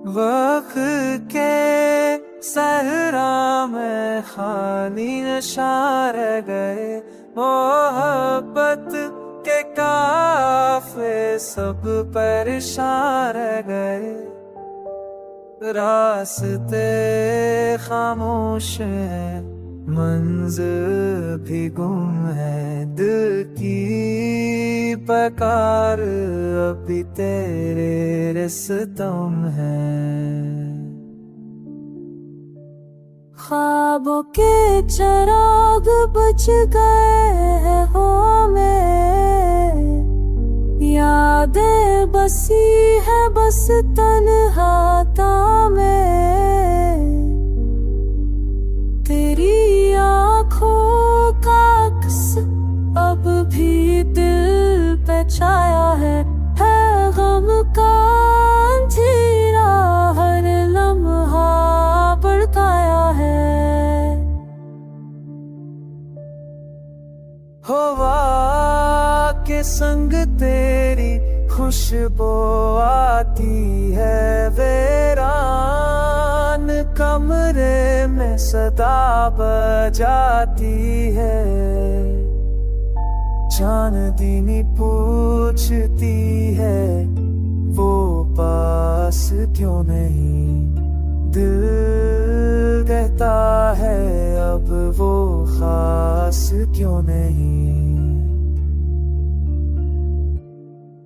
वक्त के सहरा में खाली नशा रह गए, मोहब्बत के काफे सब परेशान रह गए। रास्ते खामोश हैं, मंज़िल भी गुम है, दिल की पुकार अभी तेरे रिश्तों में है। ख्वाबों के चिराग बुझ गए हैं हमें, यादें बसी है बस तन्हाता में। तेरी आँखों का अक्स अब भी दिल पे छाया है गम का अंधेरा हर लम्हा बरताया है। हवा के संग तेरी खुशबू आती है, वीरान कमरे में सदा बजाती है। चांदनी पूछती है वो पास क्यों नहीं, दिल कहता है अब वो खास क्यों नहीं।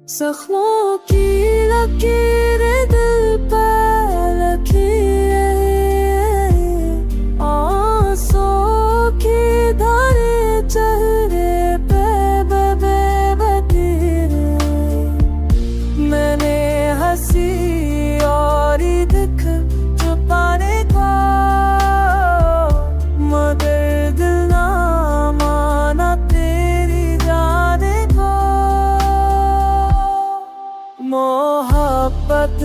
जख्मों की लकीरें दिल पर लकीरें, आंसू की धारें चेहरे पे बहती। मैंने हंसी और दिख छुपाने को, मगर दिल ना माना तेरी जाने को। मोहब्बत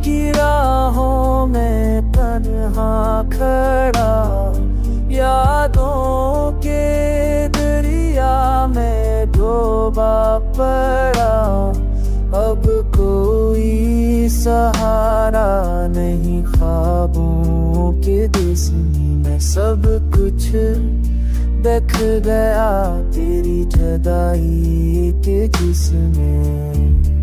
की राहों में तन्हा खड़ा, यादों के दरिया में डूबा पड़ा। अब कोई सहारा नहीं ख्वाबों के जिस्म में, सब कुछ देख गया तेरी जुदाई के जिस्म में।